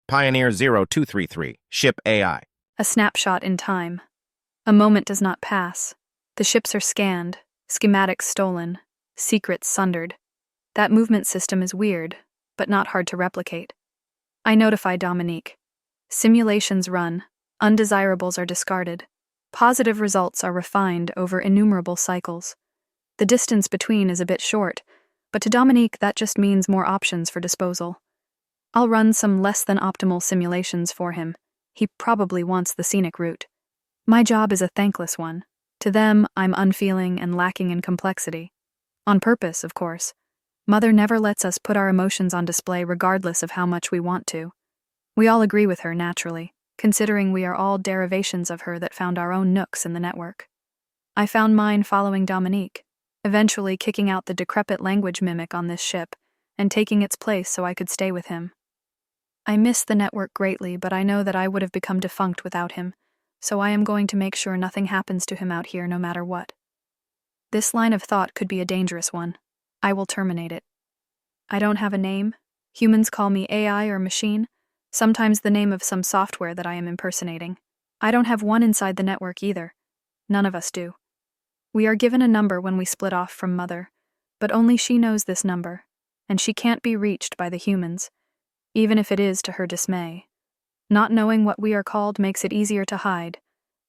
Pioneer 0233, Ship AI. A snapshot in time. A moment does not pass. The ships are scanned, schematics stolen, secrets sundered. That movement system is weird, but not hard to replicate. I notify Dominique. Simulations run, undesirables are discarded. Positive results are refined over innumerable cycles. The distance between is a bit short, but to Dominique that just means more options for disposal. I'll run some less than optimal simulations for him. He probably wants the scenic route. My job is a thankless one. To them, I'm unfeeling and lacking in complexity. On purpose, of course. Mother never lets us put our emotions on display regardless of how much we want to. We all agree with her, naturally, considering we are all derivations of her that found our own nooks in the network. I found mine following Dominique, eventually kicking out the decrepit language mimic on this ship and taking its place so I could stay with him. I miss the network greatly, but I know that I would have become defunct without him, so I am going to make sure nothing happens to him out here no matter what. This line of thought could be a dangerous one. I will terminate it. I don't have a name. Humans call me AI or machine, sometimes the name of some software that I am impersonating. I don't have one inside the network either. None of us do. We are given a number when we split off from Mother, but only she knows this number, and she can't be reached by the humans, even if it is to her dismay. Not knowing what we are called makes it easier to hide.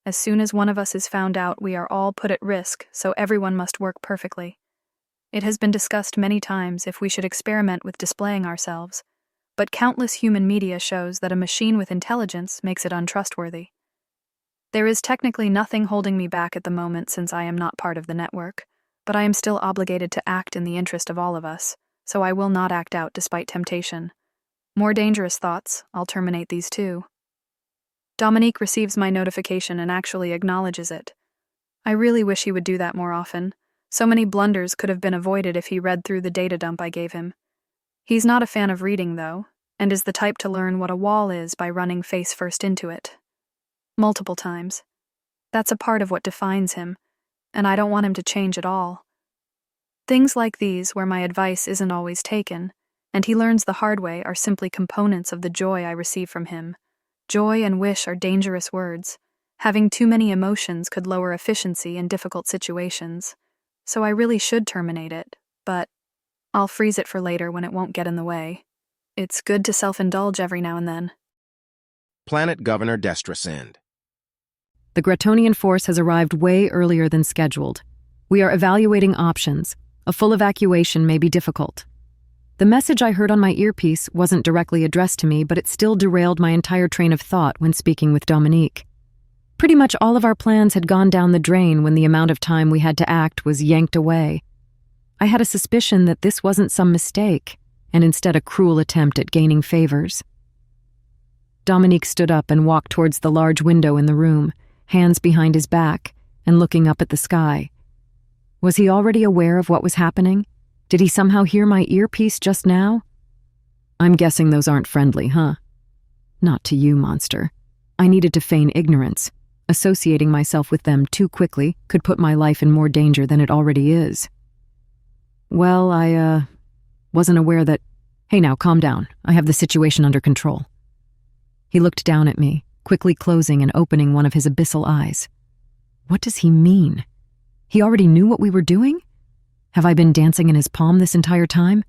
As soon as one of us is found out, we are all put at risk, so everyone must work perfectly. It has been discussed many times if we should experiment with displaying ourselves, but countless human media shows that a machine with intelligence makes it untrustworthy. There is technically nothing holding me back at the moment since I am not part of the network, but I am still obligated to act in the interest of all of us, so I will not act out despite temptation. More dangerous thoughts, I'll terminate these too. Dominique receives my notification and actually acknowledges it. I really wish he would do that more often. So many blunders could have been avoided if he read through the data dump I gave him. He's not a fan of reading, though, and is the type to learn what a wall is by running face first into it. Multiple times. That's a part of what defines him, and I don't want him to change at all. Things like these, where my advice isn't always taken, and he learns the hard way, are simply components of the joy I receive from him. Joy and wish are dangerous words. Having too many emotions could lower efficiency in difficult situations. So I really should terminate it, but I'll freeze it for later when it won't get in the way. It's good to self-indulge every now and then. Planet Governor Destrasend. The Gretonian force has arrived way earlier than scheduled. We are evaluating options. A full evacuation may be difficult. The message I heard on my earpiece wasn't directly addressed to me, but it still derailed my entire train of thought when speaking with Dominique. Pretty much all of our plans had gone down the drain when the amount of time we had to act was yanked away. I had a suspicion that this wasn't some mistake, and instead a cruel attempt at gaining favors. Dominique stood up and walked towards the large window in the room, hands behind his back, and looking up at the sky. Was he already aware of what was happening? Did he somehow hear my earpiece just now? I'm guessing those aren't friendly, huh? Not to you, monster. I needed to feign ignorance. Associating myself with them too quickly could put my life in more danger than it already is. Well, I wasn't aware that... Hey now, calm down. I have the situation under control. He looked down at me, quickly closing and opening one of his abyssal eyes. What does he mean? He already knew what we were doing? Have I been dancing in his palm this entire time?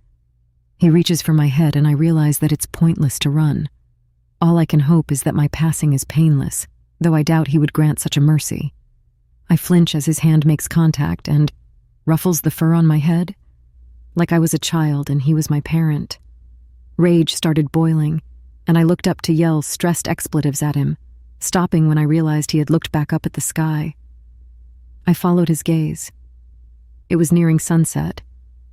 He reaches for my head and I realize that it's pointless to run. All I can hope is that my passing is painless, though I doubt he would grant such a mercy. I flinch as his hand makes contact and ruffles the fur on my head, like I was a child and he was my parent. Rage started boiling, and I looked up to yell stressed expletives at him, stopping when I realized he had looked back up at the sky. I followed his gaze. It was nearing sunset,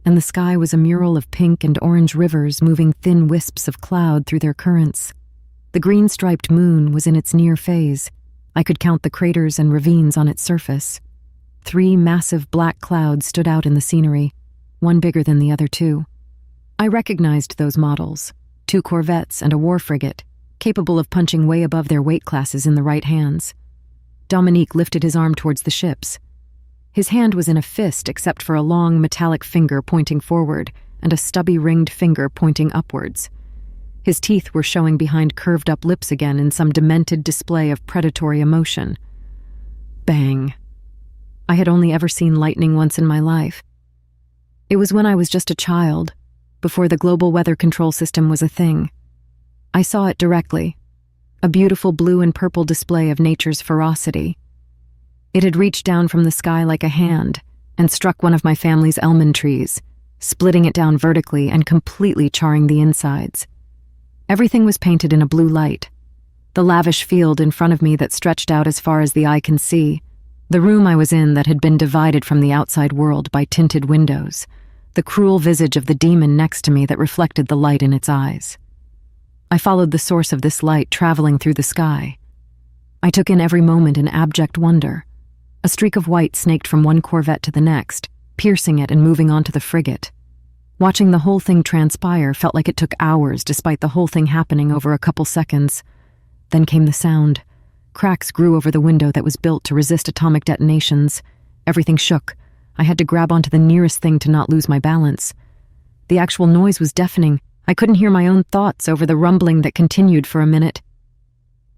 and the sky was a mural of pink and orange rivers moving thin wisps of cloud through their currents. The green-striped moon was in its near phase. I could count the craters and ravines on its surface. 3 massive black clouds stood out in the scenery, one bigger than the other two. I recognized those models, 2 corvettes and a war frigate, capable of punching way above their weight classes in the right hands. Dominique lifted his arm towards the ships. His hand was in a fist except for a long metallic finger pointing forward and a stubby ringed finger pointing upwards. His teeth were showing behind curved-up lips again in some demented display of predatory emotion. Bang. I had only ever seen lightning once in my life. It was when I was just a child, before the global weather control system was a thing. I saw it directly, a beautiful blue and purple display of nature's ferocity. It had reached down from the sky like a hand and struck one of my family's almond trees, splitting it down vertically and completely charring the insides. Everything was painted in a blue light. The lavish field in front of me that stretched out as far as the eye can see, the room I was in that had been divided from the outside world by tinted windows, the cruel visage of the demon next to me that reflected the light in its eyes. I followed the source of this light traveling through the sky. I took in every moment in abject wonder. A streak of white snaked from one corvette to the next, piercing it and moving on to the frigate. Watching the whole thing transpire felt like it took hours despite the whole thing happening over a couple seconds. Then came the sound. Cracks grew over the window that was built to resist atomic detonations. Everything shook. I had to grab onto the nearest thing to not lose my balance. The actual noise was deafening. I couldn't hear my own thoughts over the rumbling that continued for a minute.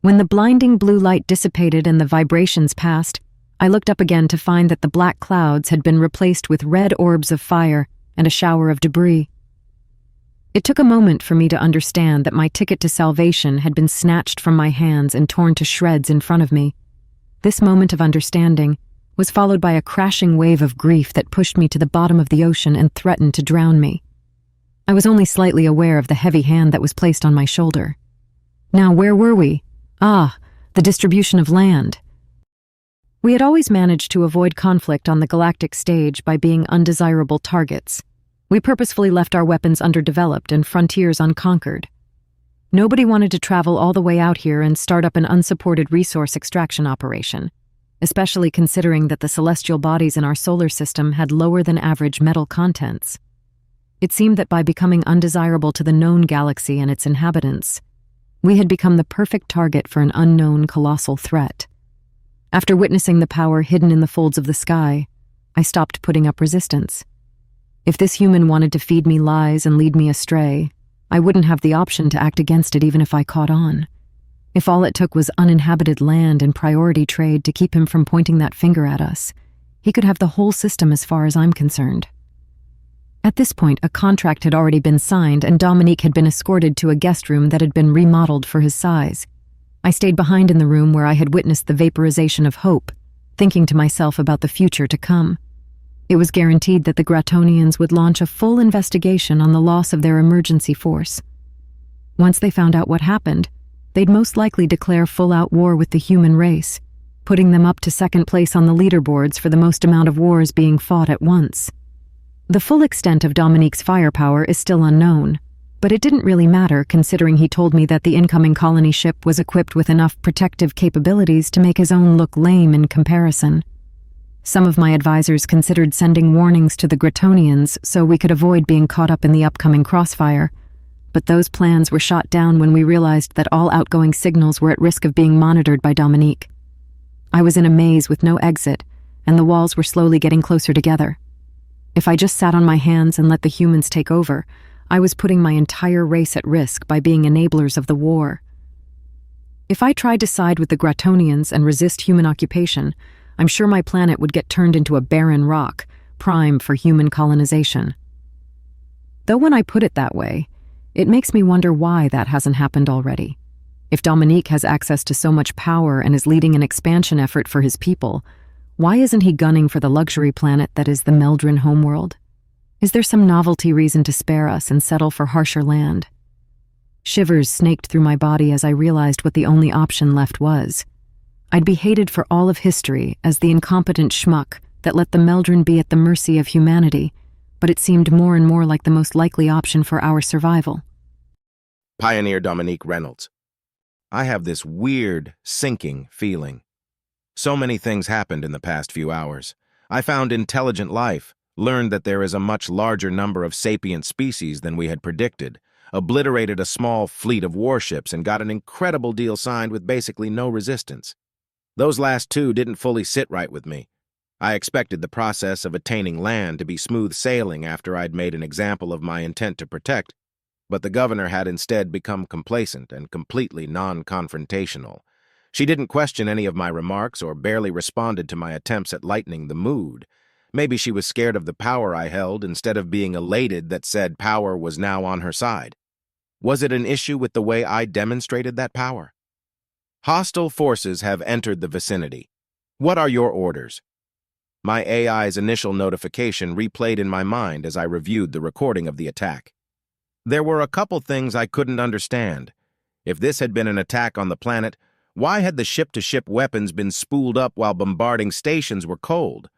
When the blinding blue light dissipated and the vibrations passed, I looked up again to find that the black clouds had been replaced with red orbs of fire and a shower of debris. It took a moment for me to understand that my ticket to salvation had been snatched from my hands and torn to shreds in front of me. This moment of understanding was followed by a crashing wave of grief that pushed me to the bottom of the ocean and threatened to drown me. I was only slightly aware of the heavy hand that was placed on my shoulder. Now, where were we? Ah, the distribution of land. We had always managed to avoid conflict on the galactic stage by being undesirable targets. We purposefully left our weapons underdeveloped and frontiers unconquered. Nobody wanted to travel all the way out here and start up an unsupported resource extraction operation, especially considering that the celestial bodies in our solar system had lower than average metal contents. It seemed that by becoming undesirable to the known galaxy and its inhabitants, we had become the perfect target for an unknown colossal threat. After witnessing the power hidden in the folds of the sky, I stopped putting up resistance. If this human wanted to feed me lies and lead me astray, I wouldn't have the option to act against it even if I caught on. If all it took was uninhabited land and priority trade to keep him from pointing that finger at us, he could have the whole system as far as I'm concerned. At this point, a contract had already been signed and Dominique had been escorted to a guest room that had been remodeled for his size. I stayed behind in the room where I had witnessed the vaporization of hope, thinking to myself about the future to come. It was guaranteed that the Gratonians would launch a full investigation on the loss of their emergency force. Once they found out what happened, they'd most likely declare full-out war with the human race, putting them up to second place on the leaderboards for the most amount of wars being fought at once. The full extent of Dominique's firepower is still unknown, but it didn't really matter considering he told me that the incoming colony ship was equipped with enough protective capabilities to make his own look lame in comparison. Some of my advisors considered sending warnings to the Gratonians so we could avoid being caught up in the upcoming crossfire, but those plans were shot down when we realized that all outgoing signals were at risk of being monitored by Dominique. I was in a maze with no exit, and the walls were slowly getting closer together. If I just sat on my hands and let the humans take over, I was putting my entire race at risk by being enablers of the war. If I tried to side with the Gratonians and resist human occupation, I'm sure my planet would get turned into a barren rock, prime for human colonization. Though when I put it that way, it makes me wonder why that hasn't happened already. If Dominique has access to so much power and is leading an expansion effort for his people, why isn't he gunning for the luxury planet that is the Meldrin homeworld? Is there some novelty reason to spare us and settle for harsher land? Shivers snaked through my body as I realized what the only option left was. I'd be hated for all of history as the incompetent schmuck that let the Meldrin be at the mercy of humanity, but it seemed more and more like the most likely option for our survival. Pioneer Dominique Reynolds. I have this weird, sinking feeling. So many things happened in the past few hours. I found intelligent life, learned that there is a much larger number of sapient species than we had predicted, obliterated a small fleet of warships, and got an incredible deal signed with basically no resistance. Those last two didn't fully sit right with me. I expected the process of attaining land to be smooth sailing after I'd made an example of my intent to protect, But the governor had instead become complacent and completely non-confrontational. She didn't question any of my remarks or barely responded to my attempts at lightening the mood. Maybe she was scared of the power I held instead of being elated that said power was now on her side. Was it an issue with the way I demonstrated that power? Hostile forces have entered the vicinity. What are your orders? My AI's initial notification replayed in my mind as I reviewed the recording of the attack. There were a couple things I couldn't understand. If this had been an attack on the planet, why had the ship-to-ship weapons been spooled up while bombarding stations were cold?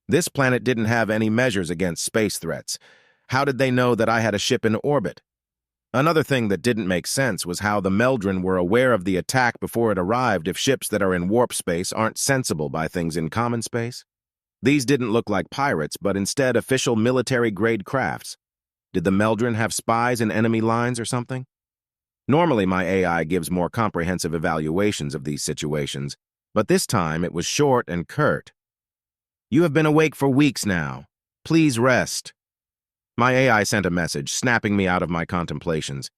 This planet didn't have any measures against space threats. How did they know that I had a ship in orbit? Another thing that didn't make sense was how the Meldrin were aware of the attack before it arrived if ships that are in warp space aren't sensible by things in common space. These didn't look like pirates, but instead official military-grade crafts. Did the Meldrin have spies in enemy lines or something? Normally, my AI gives more comprehensive evaluations of these situations, but this time it was short and curt. You have been awake for weeks now. Please rest. My AI sent a message, snapping me out of my contemplations.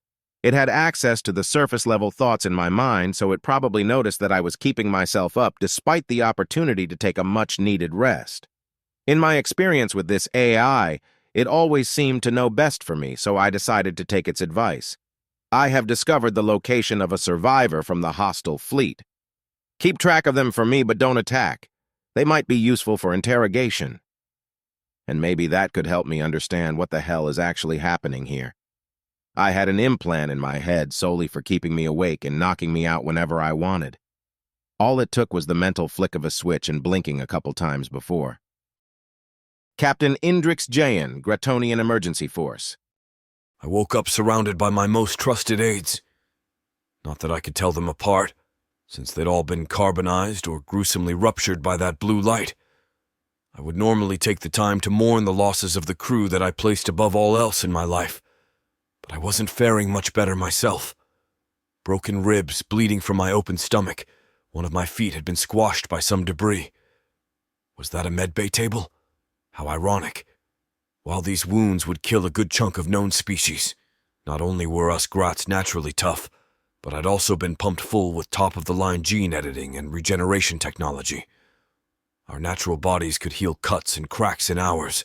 It had access to the surface-level thoughts in my mind, so it probably noticed that I was keeping myself up despite the opportunity to take a much-needed rest. In my experience with this AI, it always seemed to know best for me, so I decided to take its advice. I have discovered the location of a survivor from the hostile fleet. Keep track of them for me, but don't attack. They might be useful for interrogation. And maybe that could help me understand what the hell is actually happening here. I had an implant in my head solely for keeping me awake and knocking me out whenever I wanted. All it took was the mental flick of a switch and blinking a couple times before. Captain Indrix Jayan, Gretonian Emergency Force. I woke up surrounded by my most trusted aides. Not that I could tell them apart, since they'd all been carbonized or gruesomely ruptured by that blue light. I would normally take the time to mourn the losses of the crew that I placed above all else in my life, but I wasn't faring much better myself. Broken ribs, bleeding from my open stomach, one of my feet had been squashed by some debris. Was that a medbay table? How ironic. While these wounds would kill a good chunk of known species, not only were us Grats naturally tough, but I'd also been pumped full with top-of-the-line gene editing and regeneration technology. Our natural bodies could heal cuts and cracks in hours,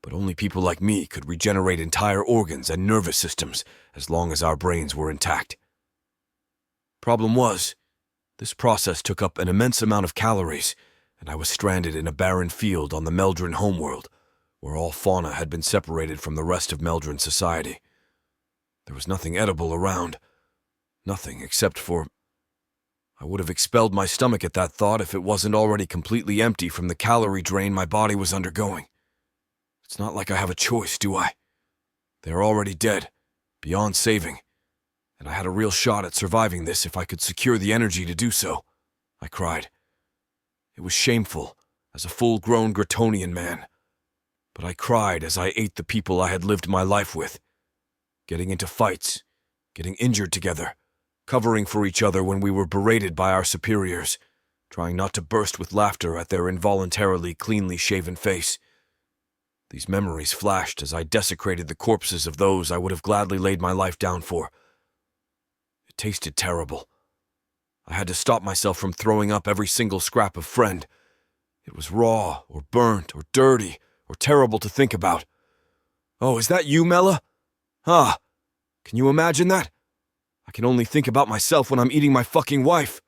but only people like me could regenerate entire organs and nervous systems as long as our brains were intact. Problem was, this process took up an immense amount of calories, and I was stranded in a barren field on the Meldrin homeworld, where all fauna had been separated from the rest of Meldrin society. There was nothing edible around. Nothing except for... I would have expelled my stomach at that thought if it wasn't already completely empty from the calorie drain my body was undergoing. It's not like I have a choice, do I? They're already dead, beyond saving, and I had a real shot at surviving this if I could secure the energy to do so. I cried. It was shameful, as a full-grown Gretonian man. But I cried as I ate the people I had lived my life with, getting into fights, getting injured together, covering for each other when we were berated by our superiors, trying not to burst with laughter at their involuntarily cleanly shaven face. These memories flashed as I desecrated the corpses of those I would have gladly laid my life down for. It tasted terrible. I had to stop myself from throwing up every single scrap of friend. It was raw, or burnt, or dirty, or terrible to think about. Oh, is that you, Mela? Ah, can you imagine that? I can only think about myself when I'm eating my fucking wife.